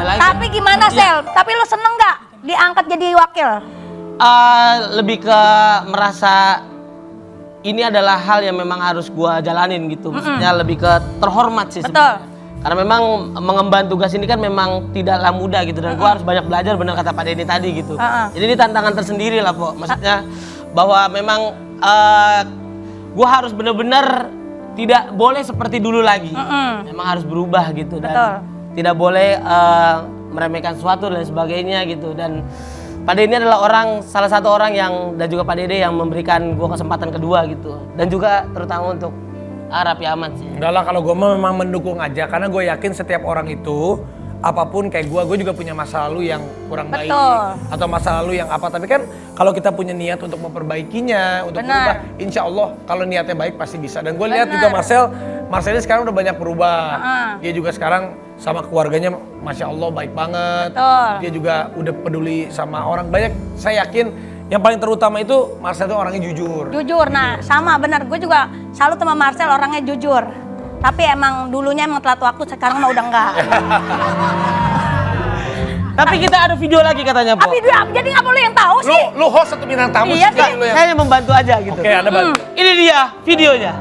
lagi. Tapi gimana Sel? Tapi lu seneng nggak diangkat jadi wakil? Lebih ke merasa ini adalah hal yang memang harus gua jalanin gitu. Maksudnya lebih ke terhormat sih. Betul. Karena memang mengemban tugas ini kan memang tidaklah mudah gitu. Dan gua harus banyak belajar, benar kata Pak Denny tadi gitu. Jadi ini tantangan tersendiri lah, Po. Maksudnya bahwa memang gua harus benar-benar tidak boleh seperti dulu lagi. Memang harus berubah gitu. Dan tidak boleh meremehkan sesuatu dan sebagainya gitu. Dan Pak Denny adalah salah satu orang yang, dan juga Pak Dede yang memberikan gue kesempatan kedua gitu. Dan juga terutama untuk Raffi Ahmad sih. Udah lah, kalau gue memang mendukung aja, karena gue yakin setiap orang itu, apapun kayak gue juga punya masa lalu yang kurang baik. Atau masa lalu yang apa, tapi kan kalau kita punya niat untuk memperbaikinya, untuk berubah, insya Allah kalau niatnya baik pasti bisa. Dan gue lihat juga Marcel ini sekarang udah banyak berubah. Dia juga sekarang sama keluarganya Masya Allah baik banget. Dia juga udah peduli sama orang banyak. Saya yakin yang paling terutama itu Marcel itu orangnya jujur. Jujur, nah sama benar. Gue juga salut sama Marcel, orangnya jujur. Tapi emang dulunya emang telat waktu, sekarang mah udah enggak. Tapi kita ada video lagi katanya, Po. Video apa? Jadi nggak perlu yang tahu sih. Lu host atau bintang tamu Iya sih? Saya hanya membantu aja gitu. Oke, Anda bantu. Ini dia videonya.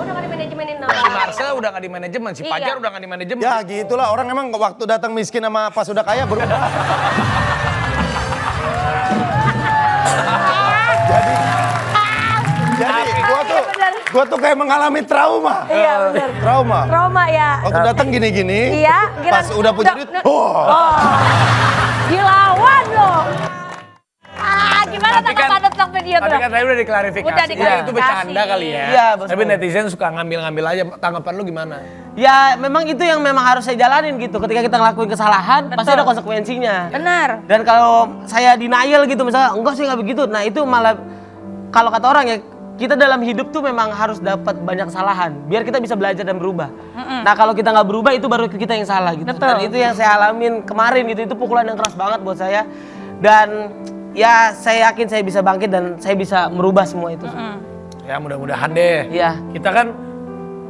Udah nggak di manajemenin Si Marcel udah gak di manajemen, si Fajar udah gak di manajemen. Ya gitulah, orang emang waktu datang miskin sama pas udah kaya berubah. Jadi gua tuh kayak mengalami trauma. Iya benar. Trauma ya. Waktu datang gini-gini, Iya. pas udah punya duit, Dilawan loh. Gimana Tapi kan- tanggapan tentang video Tapi tuh? kan tadi udah diklarifikasi. Udah diklarifikasi. Itu bercanda kali ya. Iya, betul. Tapi netizen suka ngambil-ngambil aja. Tanggapan lu gimana? Ya memang itu yang memang harus saya jalanin gitu. Ketika kita ngelakuin kesalahan, pasti ada konsekuensinya. Benar. Dan kalau saya denial gitu, misalnya enggak sih nggak begitu. Nah itu malah kalau kata orang ya, kita dalam hidup tuh memang harus dapat banyak kesalahan biar kita bisa belajar dan berubah. Nah kalau kita nggak berubah itu baru kita yang salah gitu. Dan itu yang saya alamin kemarin gitu. Itu pukulan yang keras banget buat saya. Dan ya saya yakin saya bisa bangkit dan saya bisa merubah semua itu. Ya mudah-mudahan deh. Iya. Kita kan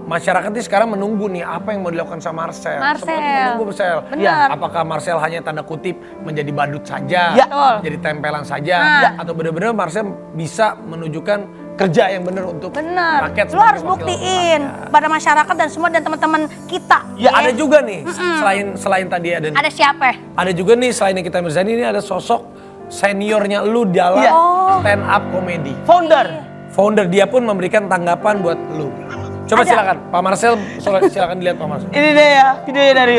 masyarakat ini sekarang menunggu nih apa yang mau dilakukan sama Marcel. Semua itu menunggu Marcel. Benar. Apakah Marcel hanya tanda kutip menjadi badut saja, Ya. menjadi tempelan saja, atau benar-benar Marcel bisa menunjukkan kerja yang benar untuk rakyat. Lu harus buktiin pada masyarakat dan semua dan teman-teman kita. Ya ada juga nih, selain tadi ada nih. Ada siapa? Ada juga nih selain Nikita Mirzani ini ada sosok seniornya lu dalam stand up comedy. Founder dia pun memberikan tanggapan buat lu. Coba silakan Pak Marcel, silakan dilihat Pak Marcel. Ini dia ya videonya dari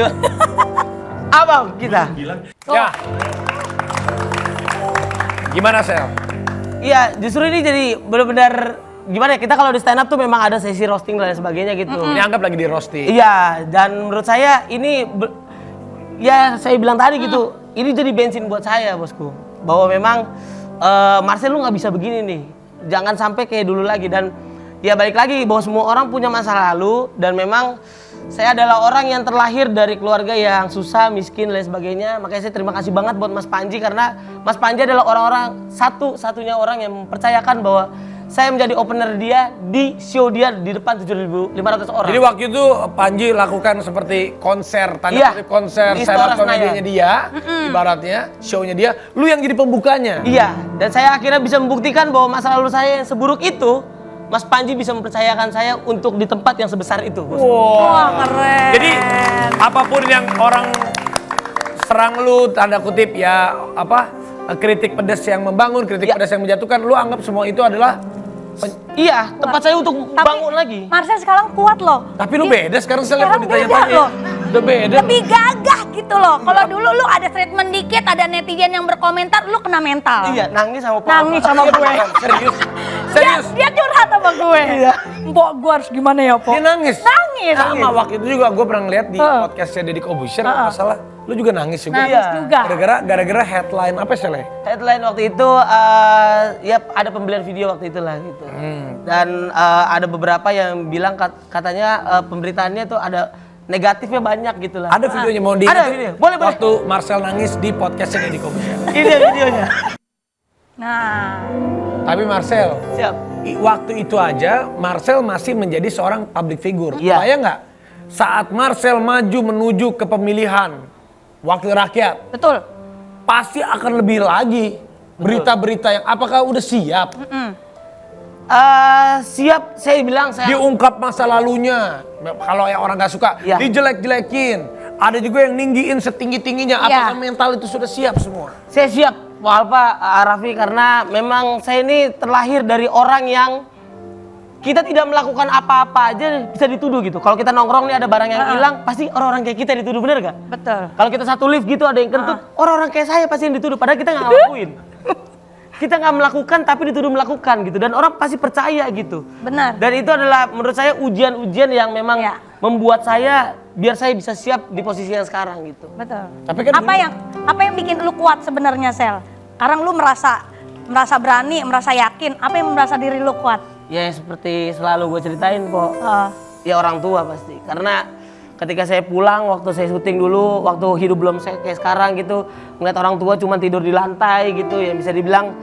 abang kita. Ya. Gimana Sel? Iya, justru ini jadi benar-benar gimana ya, kita kalau di stand up tuh memang ada sesi roasting dan sebagainya gitu. Ini anggap lagi di roasting. Iya, dan menurut saya ini ya saya bilang tadi gitu, ini jadi bensin buat saya bosku. Bahwa memang Marcel lu nggak bisa begini nih, jangan sampai kayak dulu lagi. Dan ya balik lagi bahwa semua orang punya masa lalu dan memang saya adalah orang yang terlahir dari keluarga yang susah, miskin dan sebagainya. Makanya saya terima kasih banget buat Mas Panji karena Mas Panji adalah orang-orang satu-satunya orang yang mempercayakan bahwa saya menjadi opener dia di show dia di depan 7.500 orang. Jadi waktu itu Panji lakukan seperti konser, tanda kutip konser di stand up Istora komedinya dia, ibaratnya show-nya dia, lu yang jadi pembukanya. Iya, dan saya akhirnya bisa membuktikan bahwa masa lalu saya yang seburuk itu, Mas Panji bisa mempercayakan saya untuk di tempat yang sebesar itu. Wah, keren. Jadi apapun yang orang serang lu, tanda kutip ya kritik pedas yang membangun, kritik pedas yang menjatuhkan, lu anggap semua itu adalah iya, tempat saya untuk bangun lagi. Marcel sekarang kuat loh. Tapi lu beda sekarang saya lihat Sekarang ditanya-tanya. beda loh. Udah beda. Lebih gagah gitu loh. Kalau dulu lu ada statement dikit, ada netizen yang berkomentar, lu kena mental. Iya, nangis sama Pak. Nangis sama gue. Serius. Dia curhat sama gue. Iya. Mbok, gue harus gimana ya, Po? Dia nangis. Nangis. Sama waktu itu juga gue pernah ngeliat di podcastnya Deddy Corbuzier, kalau nggak salah, lu juga nangis juga. Nangis juga. Gara-gara headline apa sih Le? Headline waktu itu ya ada pembelian video waktu itu lah gitu. Dan ada beberapa yang bilang katanya pemberitaannya tuh ada negatifnya banyak gitu lah. Ada videonya mau di Ada video. Boleh. Waktu Marcel nangis di podcastnya Deddy Corbuzier. Ini dia videonya. Nah, Tapi Marcel, Siap. waktu itu aja Marcel masih menjadi seorang public figure. Iya. Bayang nggak? saat Marcel maju menuju ke pemilihan wakil rakyat, Betul. pasti akan lebih lagi berita-berita yang apakah udah siap? Siap, saya bilang saya Diungkap masa lalunya. Kalau yang orang gak suka, Iya. dijelek-jelekin. Ada juga yang ninggiin setinggi-tingginya. Apakah Iya. mental itu sudah siap semua? Saya siap, Pak Alfa, Raffi, karena memang saya ini terlahir dari orang yang kita tidak melakukan apa-apa aja bisa dituduh gitu. Kalau kita nongkrong nih ada barang yang hilang, pasti orang-orang kayak kita dituduh, bener gak? Betul. Kalau kita satu lift gitu ada yang kentut, orang-orang kayak saya pasti yang dituduh. Padahal kita nggak ngelakuin. Kita nggak melakukan tapi dituduh melakukan gitu. Dan orang pasti percaya gitu. Benar. Dan itu adalah menurut saya ujian-ujian yang memang Iya. membuat saya biar saya bisa siap di posisi yang sekarang gitu. Betul. Tapi kan Apa yang bikin lu kuat sebenarnya, Sel? Sekarang lu merasa berani, merasa yakin. Apa yang merasa diri lu kuat? Ya seperti selalu gue ceritain kok. Oh, Ya orang tua pasti. Karena ketika saya pulang waktu saya syuting dulu, waktu hidup belum saya kayak sekarang gitu, ngeliat orang tua cuma tidur di lantai gitu, ya bisa dibilang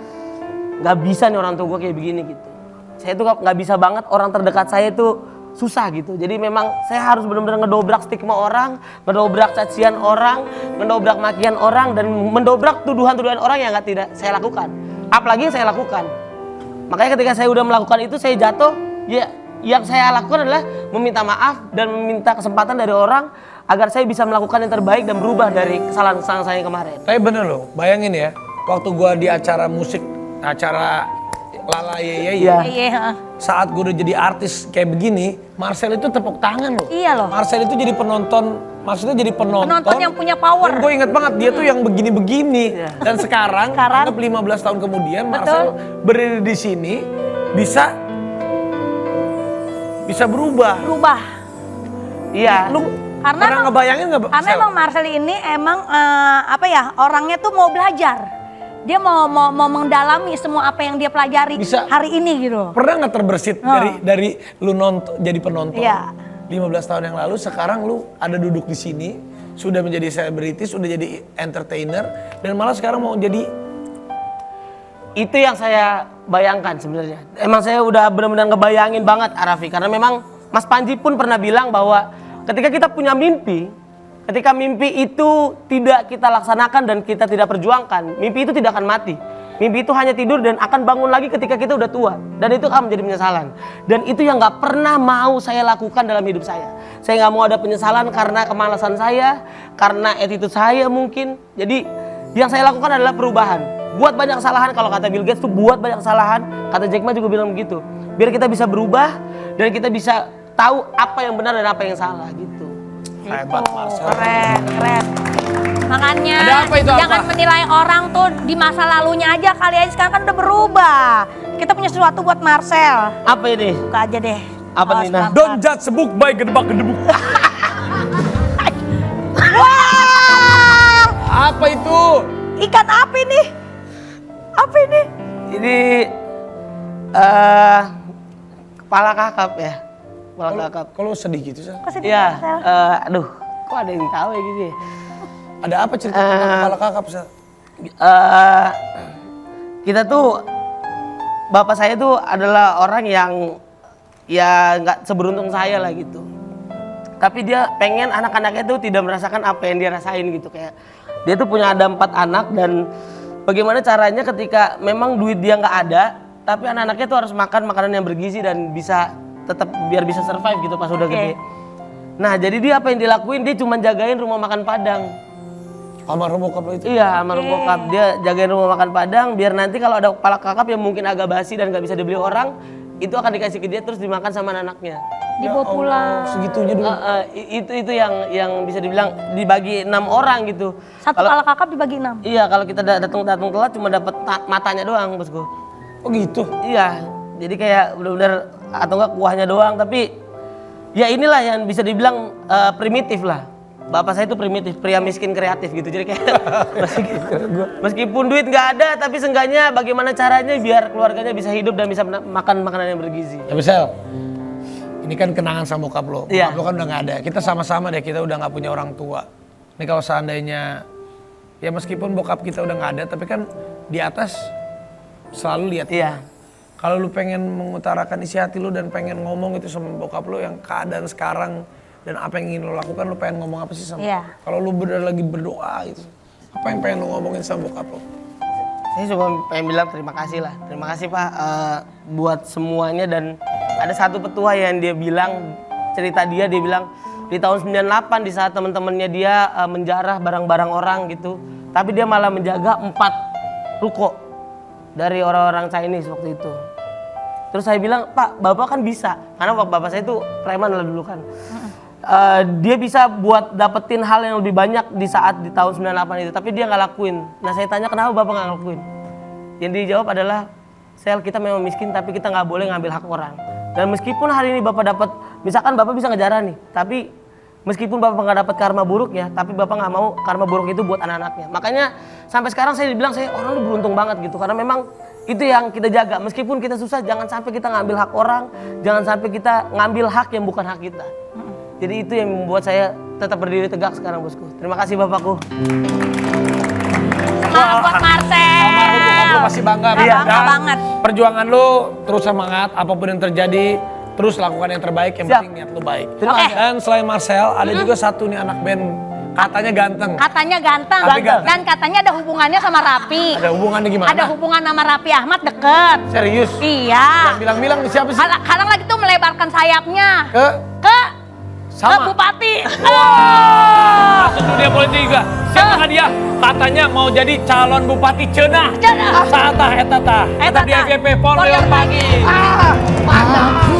nggak bisa nih orang tua gue kayak begini gitu. Saya tuh nggak bisa banget orang terdekat saya itu susah gitu. Jadi memang saya harus benar-benar ngedobrak stigma orang, ngedobrak cacian orang, ngedobrak makian orang, dan mendobrak tuduhan-tuduhan orang yang nggak tidak saya lakukan. Apalagi yang saya lakukan. Makanya ketika saya udah melakukan itu saya jatuh, ya yang saya lakukan adalah meminta maaf dan meminta kesempatan dari orang agar saya bisa melakukan yang terbaik dan berubah dari kesalahan-kesalahan saya yang kemarin. Tapi bener loh, bayangin ya, waktu gua di acara musik, acara Lala Yeye, Iya. iya. saat gue udah jadi artis kayak begini, Marcel itu tepuk tangan loh. Iya loh. Marcel itu jadi penonton, maksudnya jadi penonton. Penonton yang punya power. Dan gue inget banget dia tuh yang begini-begini. Iya. Dan sekarang, Sekarang. anggap 15 tahun kemudian, Betul. Marcel berdiri di sini bisa berubah. Berubah. Iya. Lu Karena pernah emang- ngebayangin nggak? Karena Sel? emang Marcel ini emang orangnya tuh mau belajar. Dia mau mendalami semua apa yang dia pelajari Bisa. hari ini gitu. Pernah nggak terbersit dari lu nonton jadi penonton? Iya. 15 tahun yang lalu, sekarang lu ada duduk di sini, sudah menjadi selebriti, sudah jadi entertainer, dan malah sekarang mau jadi. Itu yang saya bayangkan sebenarnya. Emang saya udah benar-benar ngebayangin banget Arafi, karena memang Mas Panji pun pernah bilang bahwa ketika kita punya mimpi, ketika mimpi itu tidak kita laksanakan dan kita tidak perjuangkan, mimpi itu tidak akan mati. Mimpi itu hanya tidur dan akan bangun lagi ketika kita udah tua. Dan itu akan menjadi penyesalan. Dan itu yang gak pernah mau saya lakukan dalam hidup saya. Saya gak mau ada penyesalan karena kemalasan saya, karena attitude saya mungkin. Jadi yang saya lakukan adalah perubahan. Buat banyak kesalahan, kalau kata Bill Gates tuh buat banyak kesalahan. Kata Jack Ma juga bilang begitu. Biar kita bisa berubah dan kita bisa tahu apa yang benar dan apa yang salah gitu. Hebat Marcel. Keren. Makanya Ada apa itu, jangan apa? menilai orang tuh di masa lalunya aja, kali aja sekarang kan udah berubah. Kita punya sesuatu buat Marcel. Apa ini? Buka aja deh. Apa Awas nih, Nah? pelan-pelan. Don't judge a book by gedebak-gedebuk. Wah! Apa itu? Ikan apa ini? Apa ini? Ini kepala kakap ya. Kepala kakap. Kalau sedih gitu sih. Kok sedih Iya, Marcel? aduh, kok ada yang tahu ya gitu ya? Ada apa cerita tentang kepala kakap sih? Kita tuh, bapak saya tuh adalah orang yang ya nggak seberuntung saya lah gitu. Tapi dia pengen anak-anaknya tuh tidak merasakan apa yang dia rasain gitu, kayak dia tuh punya ada 4 anak dan bagaimana caranya ketika memang duit dia nggak ada, tapi anak-anaknya tuh harus makan makanan yang bergizi dan bisa tetap biar bisa survive gitu pas udah gede. Nah jadi dia apa yang dilakuin, dia cuma jagain rumah makan Padang. Almarhum bokap lo itu? Iya, almarhum bokap. Dia jagain rumah makan Padang biar nanti kalau ada kepala kakap yang mungkin agak basi dan nggak bisa dibeli orang, itu akan dikasih ke dia terus dimakan sama anak-anaknya. Dibawa pulang. Segitunya dulu. Itu yang bisa dibilang dibagi 6 orang gitu. Satu kepala kakap dibagi 6. Iya, kalau kita datang telat cuma dapat matanya doang, bosku. Oh gitu? Iya, jadi kayak benar-benar atau enggak kuahnya doang, tapi ya inilah yang bisa dibilang primitif lah. Bapak saya itu primitif, pria miskin kreatif gitu. Jadi kayak meskipun duit nggak ada, tapi seenggaknya bagaimana caranya biar keluarganya bisa hidup dan bisa makan makanan yang bergizi. Ya Marcel, ini kan kenangan sama bokap lo. Iya. Bokap lo kan udah gak ada. Kita sama-sama deh, kita udah gak punya orang tua. Ini kalau seandainya, ya meskipun bokap kita udah gak ada, tapi kan di atas selalu lihat. Iya. Kalau lu pengen mengutarakan isi hati lu dan pengen ngomong itu sama bokap lu yang keadaan sekarang dan apa yang ingin lo lakukan, lo pengen ngomong apa sih sama? Iya. Kalau lo bener lagi berdoa gitu, apa yang pengen lo ngomongin sama bokap lo? Saya cuma pengen bilang terima kasih lah. Terima kasih Pak buat semuanya, dan ada satu petua yang dia bilang, cerita dia bilang di tahun 98 di saat teman-temannya dia menjarah barang-barang orang gitu. Tapi dia malah menjaga 4 ruko dari orang-orang Chinese waktu itu. Terus saya bilang, Pak, Bapak kan bisa. Karena Bapak saya itu preman lah dulu kan. Dia bisa buat dapetin hal yang lebih banyak di saat di tahun 98 itu, tapi dia nggak lakuin. Nah saya tanya kenapa Bapak nggak lakuin? Yang dijawab adalah, Sel, kita memang miskin tapi kita nggak boleh ngambil hak orang. Dan meskipun hari ini Bapak dapat, misalkan Bapak bisa ngejarah nih, tapi meskipun Bapak nggak dapat karma buruk ya, tapi Bapak nggak mau karma buruk itu buat anak-anaknya. Makanya sampai sekarang saya dibilang saya orang lu beruntung banget gitu, karena memang itu yang kita jaga. Meskipun kita susah, jangan sampai kita ngambil hak orang, jangan sampai kita ngambil hak yang bukan hak kita. Jadi itu yang membuat saya tetap berdiri tegak sekarang, bosku. Terima kasih Bapakku. Semangat buat Marcel. Almarhum bokap lo pasti bangga. Bangga Dan banget. perjuangan lo terus semangat, apapun yang terjadi, terus lakukan yang terbaik, yang Siap. penting niat lo baik. Terima kasih. Dan selain Marcel, ada juga satu nih anak band, katanya ganteng. Katanya ganteng. Tapi ganteng. Dan katanya ada hubungannya sama Rapi. Ada hubungannya gimana? Ada hubungan sama Rapi Ahmad deket. Serius? Iya. Yang bilang-bilang siapa sih? Kadang lagi tuh melebarkan sayapnya Ke? ke Sama? Bupati. Masuk dunia politik juga. Siapa dia? Katanya mau jadi calon bupati Cenah. Cenah. Saatah etata. Eta di FYP Polio pagi. Mantap.